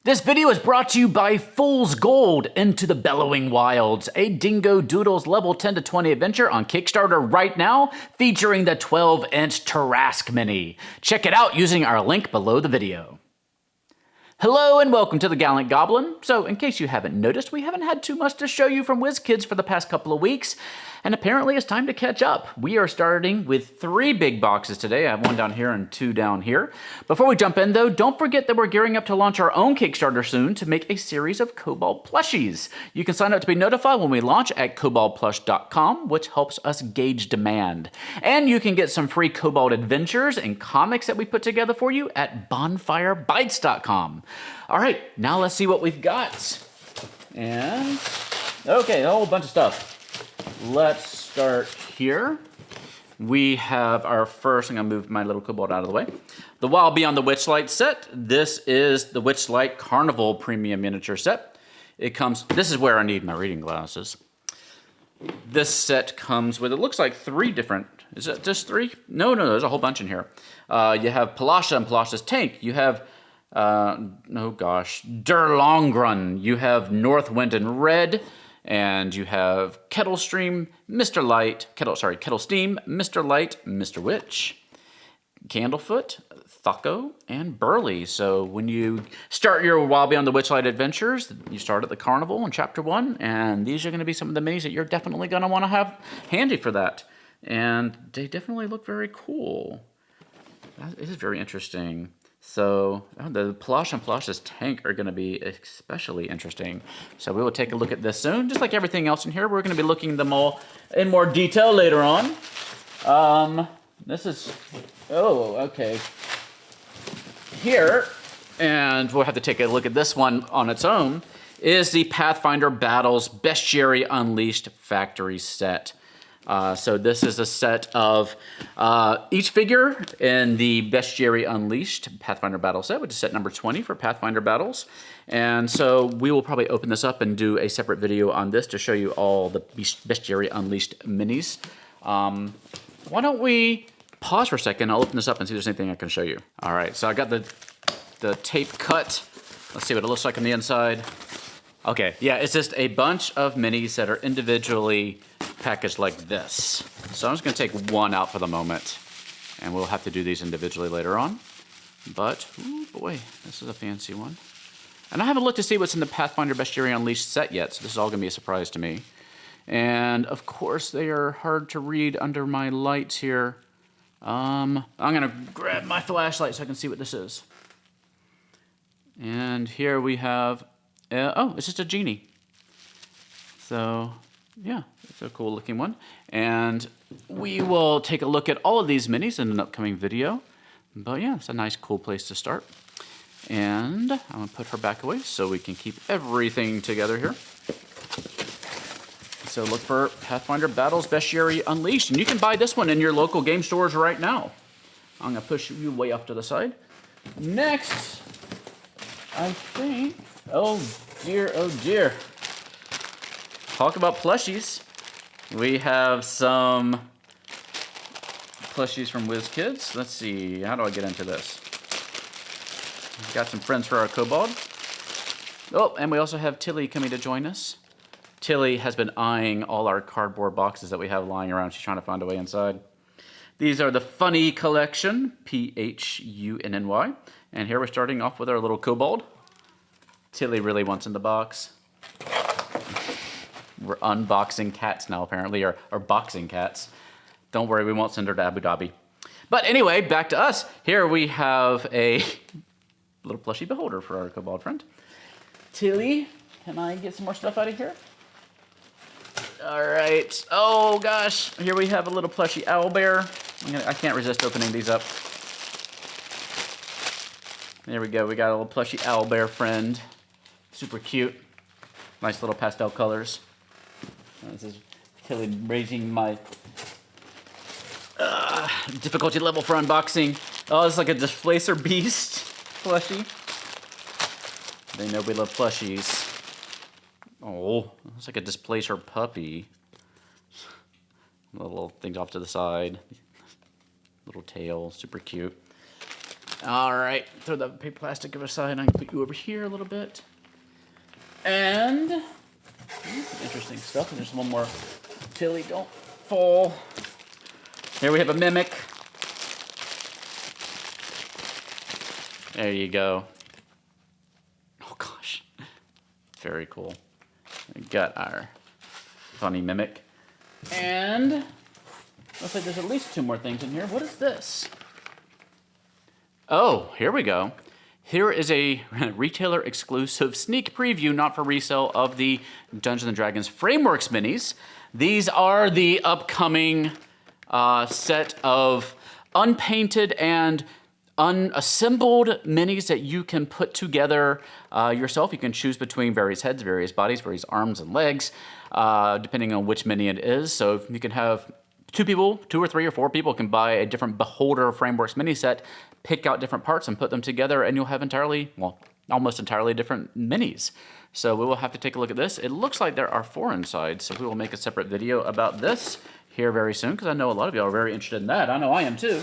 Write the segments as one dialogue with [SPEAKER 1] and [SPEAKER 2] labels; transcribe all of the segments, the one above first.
[SPEAKER 1] This video is brought to you by Fool's Gold Into the Bellowing Wilds, a Dingo Doodles level 10 to 20 adventure on Kickstarter right now, featuring the 12-inch Tarrasque Mini. Check it out using our link below the video. Hello and welcome to the Gallant Goblin. So, in case you haven't noticed, we haven't had too much to show you from WizKids for the past couple of weeks, and apparently it's time to catch up. We are starting with 3 big boxes today. I have 1 down here and 2 down here. Before we jump in though, don't forget that we're gearing up to launch our own Kickstarter soon to make a series of Kobold plushies. You can sign up to be notified when we launch at koboldplush.com, which helps us gauge demand. And you can get some free Kobold adventures and comics that we put together for you at bonfirebites.com. All right, now let's see what we've got. And, okay, a whole bunch of stuff. Let's start here. We have our first, I'm gonna move my little kobold out of the way. The Wild Beyond the Witchlight set. This is the Witchlight Carnival Premium Miniature set. It comes, this is where I need my reading glasses. This set comes with, it looks like 3 different, is it just 3? No, there's a whole bunch in here. You have Palasha and Palasha's Tank. You have Durlongrun. You have Northwind and Red, and you have Kettle Steam, Mr. Light, Mr. Witch, Candlefoot, Thucko, and Burley. So when you start your Wild Beyond the Witchlight adventures, you start at the Carnival in Chapter 1, and these are going to be some of the minis that you're definitely going to want to have handy for that. And they definitely look very cool. That is very interesting. So the Palasha and Palasha's Tank are going to be especially interesting. So we will take a look at this soon. Just like everything else in here, we're going to be looking at them all in more detail later on. This is, oh, okay. Here, and we'll have to take a look at this one on its own, is the Pathfinder Battles Bestiary Unleashed Factory Set. So this is a set of each figure in the Bestiary Unleashed Pathfinder Battle set, which is set number 20 for Pathfinder Battles. And so we will probably open this up and do a separate video on this to show you all the Bestiary Unleashed minis. Why don't we pause for a second? I'll open this up and see if there's anything I can show you. All right, so I got the tape cut. Let's see what it looks like on the inside. Okay, yeah, it's just a bunch of minis that are individually packaged like this. So I'm just gonna take one out for the moment, and we'll have to do these individually later on. But, ooh boy, this is a fancy one. And I haven't looked to see what's in the Pathfinder Bestiary Unleashed set yet, so this is all gonna be a surprise to me. And of course, they are hard to read under my lights here. I'm gonna grab my flashlight so I can see what this is. And here we have, oh, it's just a genie. So, yeah, it's a cool looking one. And we will take a look at all of these minis in an upcoming video. But yeah, it's a nice, cool place to start. And I'm gonna put her back away so we can keep everything together here. So look for Pathfinder Battles Bestiary Unleashed. And you can buy this one in your local game stores right now. I'm gonna push you way off to the side. Next, I think, oh dear. Talk about plushies. We have some plushies from WizKids. Let's see, how do I get into this? We've got some friends for our kobold. Oh, and we also have Tilly coming to join us. Tilly has been eyeing all our cardboard boxes that we have lying around. She's trying to find a way inside. These are the Phunny collection, Phunny. And here we're starting off with our little kobold. Tilly really wants in the box. We're unboxing cats now, apparently, or boxing cats. Don't worry, we won't send her to Abu Dhabi. But anyway, back to us. Here we have a little plushie beholder for our kobold friend. Tilly, can I get some more stuff out of here? All right. Oh, gosh. Here we have a little plushie owlbear. I can't resist opening these up. There we go. We got a little plushie owlbear friend. Super cute. Nice little pastel colors. This is Tilly raising my difficulty level for unboxing. Oh, it's like a Displacer Beast plushie. They know we love plushies. Oh, it's like a Displacer puppy. Little things off to the side. Little tail, super cute. All right, throw the paper plastic aside. I can put you over here a little bit. And some interesting stuff. And there's one more. Tilly, don't fall. Here we have a mimic. There you go. Oh gosh, very cool. We got our funny mimic. And looks like there's at least 2 more things in here. What is this? Oh, here we go. Here is a retailer exclusive sneak preview, not for resale, of the Dungeons & Dragons Frameworks minis. These are the upcoming set of unpainted and unassembled minis that you can put together yourself. You can choose between various heads, various bodies, various arms and legs, depending on which mini it is. So you can have 2 people, 2 or 3 or 4 people can buy a different Beholder Frameworks mini set, pick out different parts and put them together, and you'll have entirely, well, almost entirely different minis. So we will have to take a look at this. It looks like there are 4 inside, so we will make a separate video about this here very soon, because I know a lot of y'all are very interested in that. I know I am too.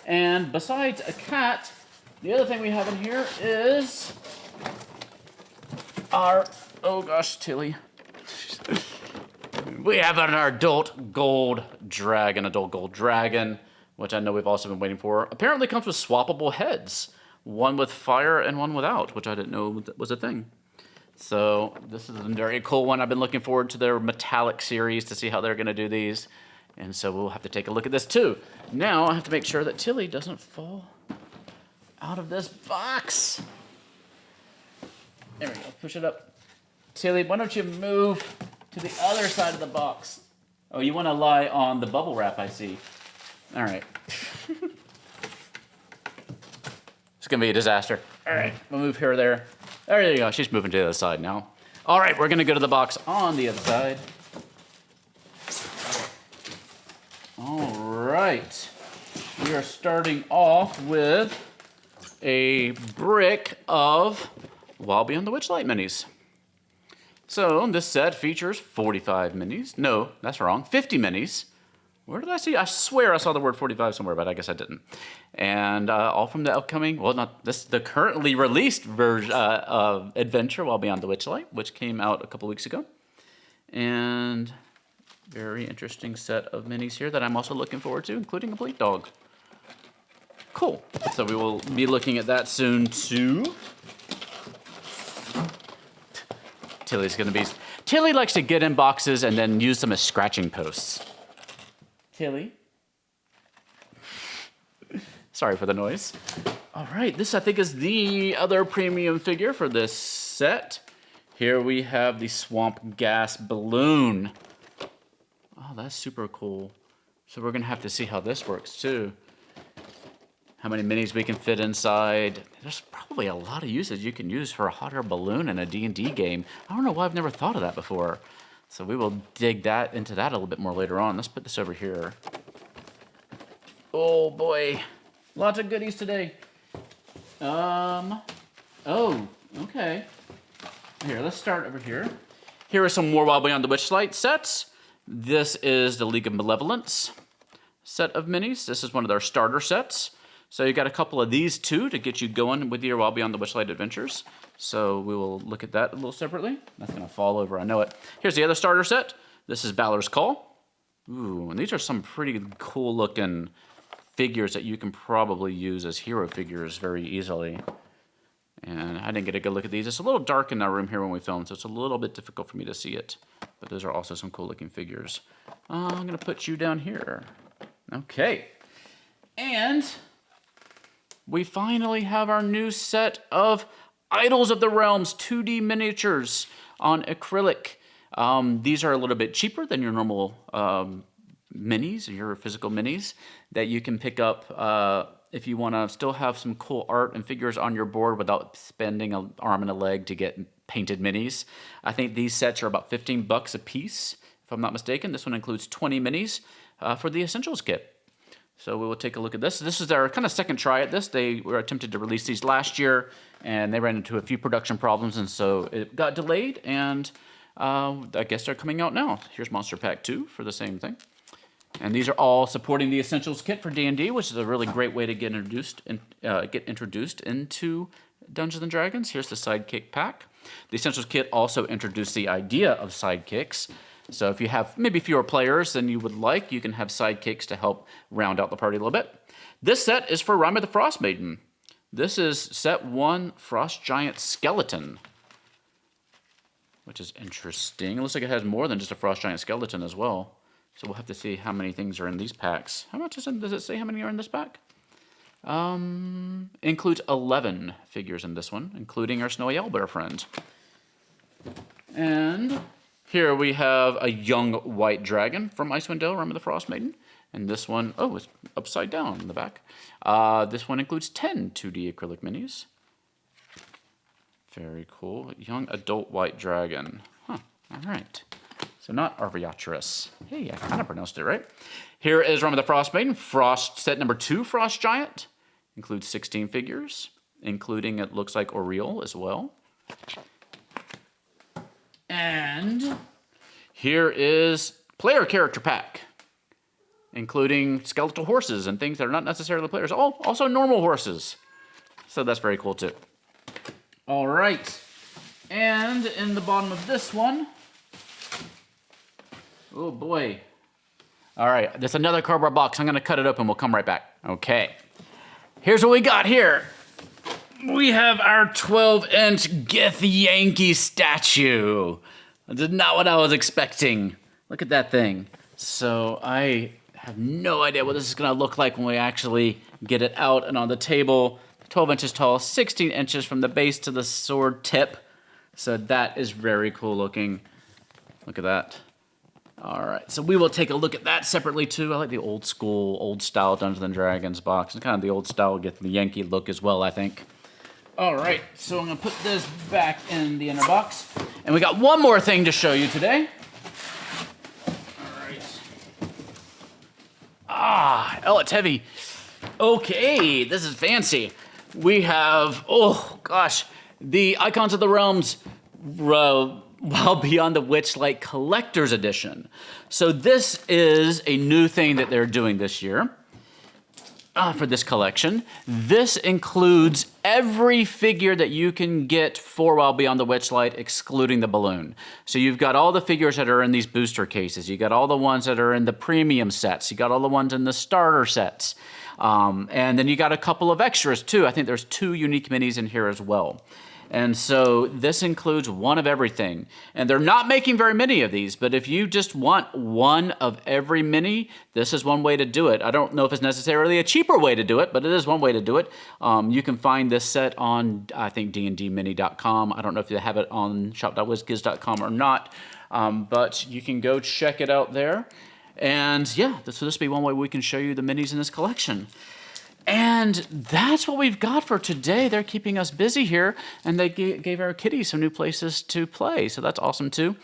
[SPEAKER 1] And besides a cat, the other thing we have in here is our, oh gosh, Tilly. We have an adult gold dragon, which I know we've also been waiting for. Apparently comes with swappable heads, one with fire and one without, which I didn't know was a thing. So this is a very cool one. I've been looking forward to their metallic series to see how they're gonna do these. And so we'll have to take a look at this too. Now I have to make sure that Tilly doesn't fall out of this box. There we go, push it up. Tilly, why don't you move to the other side of the box? Oh, you wanna lie on the bubble wrap, I see. All right. It's gonna be a disaster. All right, we'll move her there. There you go, she's moving to the other side now. All right, we're gonna go to the box on the other side. All right, we are starting off with a brick of Wild Beyond the Witchlight minis. So this set features 45 minis. No, that's wrong, 50 minis. Where did I see? I swear I saw the word 45 somewhere, but I guess I didn't. And all from the upcoming, well, not this, the currently released version of Adventure Wild Beyond the Witchlight, which came out a couple weeks ago. And very interesting set of minis here that I'm also looking forward to, including a bleat dog. Cool. So we will be looking at that soon too. Tilly's gonna be, Tilly likes to get in boxes and then use them as scratching posts. Tilly. Sorry for the noise. All right, this I think is the other premium figure for this set. Here we have the Swamp Gas Balloon. Oh, that's super cool. So we're gonna have to see how this works too. How many minis we can fit inside. There's probably a lot of uses you can use for a hot air balloon in a D&D game. I don't know why I've never thought of that before. So we will dig into that a little bit more later on. Let's put this over here. Oh boy, lots of goodies today. Oh, okay. Here, let's start over here. Here are some more Wild Beyond the Witchlight sets. This is the League of Malevolence set of minis. This is one of their starter sets. So you got a couple of these too to get you going with your Wild Beyond the Witchlight adventures. So we will look at that a little separately. That's gonna fall over, I know it. Here's the other starter set. This is Balor's Call. Ooh, and these are some pretty cool looking figures that you can probably use as hero figures very easily. And I didn't get a good look at these. It's a little dark in our room here when we film, so it's a little bit difficult for me to see it. But those are also some cool looking figures. I'm gonna put you down here. Okay. And we finally have our new set of Idols of the Realms 2D miniatures on acrylic. These are a little bit cheaper than your normal minis, your physical minis, that you can pick up if you want to still have some cool art and figures on your board without spending an arm and a leg to get painted minis. I think these sets are about $15 a piece, if I'm not mistaken. This one includes 20 minis for the Essentials kit. So we will take a look at this. This is our kind of second try at this. They were attempted to release these last year, and they ran into a few production problems, and so it got delayed, and I guess they're coming out now. Here's Monster Pack 2 for the same thing. And these are all supporting the Essentials kit for D&D, which is a really great way to get introduced into Dungeons & Dragons. Here's the Sidekick pack. The Essentials kit also introduced the idea of sidekicks. So if you have maybe fewer players than you would like, you can have sidekicks to help round out the party a little bit. This set is for Rime of the Frost Maiden. This is set 1 Frost Giant Skeleton, which is interesting. It looks like it has more than just a Frost Giant Skeleton as well. So we'll have to see how many things are in these packs. How much does it say how many are in this pack? Includes 11 figures in this one, including our Snowy Owlbear friend. And here we have a young white dragon from Icewind Dale, Rime of the Frost Maiden. And this one, oh, it's upside down in the back. This one includes 10 2D acrylic minis. Very cool. Young adult white dragon. Huh, all right. So not Arviatrus. Hey, I kind of pronounced it right. Here is Rime of the Frost Maiden, set number 2 Frost Giant. Includes 16 figures, including, it looks like, Oriole as well. And here is player character pack, including skeletal horses and things that are not necessarily players. Oh, also normal horses. So that's very cool too. All right. And in the bottom of this one, oh boy. All right, there's another cardboard box. I'm gonna cut it open, we'll come right back. Okay, here's what we got here. We have our 12-inch Githyanki statue. This is not what I was expecting. Look at that thing. So I have no idea what this is gonna look like when we actually get it out and on the table. 12 inches tall, 16 inches from the base to the sword tip. So that is very cool looking. Look at that. All right, so we will take a look at that separately too. I like the old school, old style Dungeons & Dragons box, and kind of the old style Githyanki look as well, I think. All right, so I'm gonna put this back in the inner box. And we got one more thing to show you today. All right. Oh, it's heavy. Okay, this is fancy. We have, oh gosh, the Icons of the Realms Beyond the Witchlight Collector's Edition. So this is a new thing that they're doing this year for this collection. This includes every figure that you can get for Wild Beyond the Witchlight, excluding the balloon. So you've got all the figures that are in these booster cases. You got all the ones that are in the premium sets. You got all the ones in the starter sets. And then you got a couple of extras too. I think there's 2 unique minis in here as well. And so this includes one of everything. And they're not making very many of these, but if you just want one of every mini, this is one way to do it. I don't know if it's necessarily a cheaper way to do it, but it is one way to do it. You can find this set on, I think, dndmini.com. I don't know if they have it on shop.wizkids.com or not, but you can go check it out there. And yeah, this will be one way we can show you the minis in this collection. And that's what we've got for today. They're keeping us busy here, and they gave our kitties some new places to play, so that's awesome too.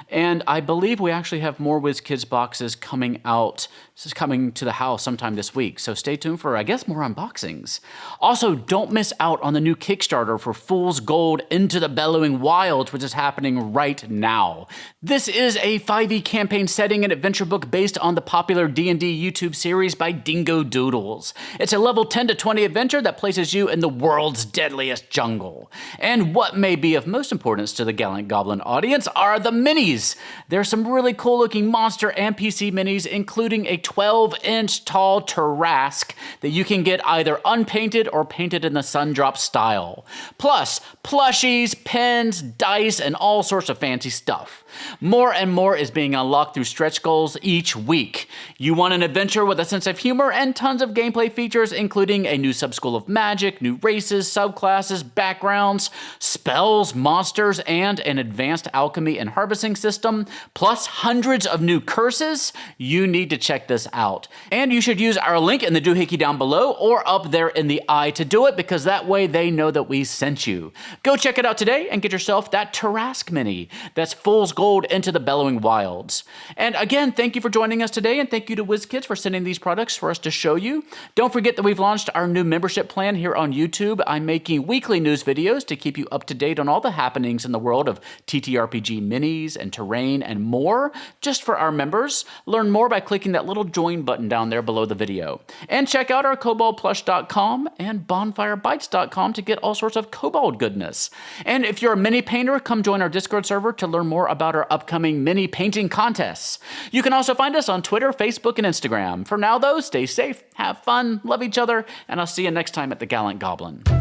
[SPEAKER 1] And I believe we actually have more WizKids boxes coming out. This is coming to the house sometime this week, so stay tuned for, I guess, more unboxings. Also, don't miss out on the new Kickstarter for Fool's Gold Into the Bellowing Wilds, which is happening right now. This is a 5e campaign setting and adventure book based on the popular D&D YouTube series by Dingo Doodles. It's a level 10 to 20 adventure that places you in the world's deadliest jungle. And what may be of most importance to the Gallant Goblin audience are the minis. There's some really cool looking monster and PC minis, including a 12-inch tall tarrasque that you can get either unpainted or painted in the Sundrop style. Plus, plushies, pins, dice, and all sorts of fancy stuff. More and more is being unlocked through stretch goals each week. You want an adventure with a sense of humor and tons of gameplay features, including a new subschool of magic, new races, subclasses, backgrounds, spells, monsters, and an advanced alchemy and harvesting system, plus hundreds of new curses. You need to check this out. And you should use our link in the doohickey down below or up there in the eye to do it, because that way they know that we sent you. Go check it out today and get yourself that Tarrasque mini. That's Fool's Gold Into the Bellowing Wilds. And again, thank you for joining us today, and thank you to WizKids for sending these products for us to show you. Don't forget that we We've launched our new membership plan here on YouTube. I'm making weekly news videos to keep you up to date on all the happenings in the world of TTRPG minis and terrain and more, just for our members. Learn more by clicking that little join button down there below the video. And check out our koboldplush.com and bonfirebites.com to get all sorts of kobold goodness. And if you're a mini painter, come join our Discord server to learn more about our upcoming mini painting contests. You can also find us on Twitter, Facebook, and Instagram. For now, though, stay safe, have fun, love each other, and I'll see you next time at the Gallant Goblin.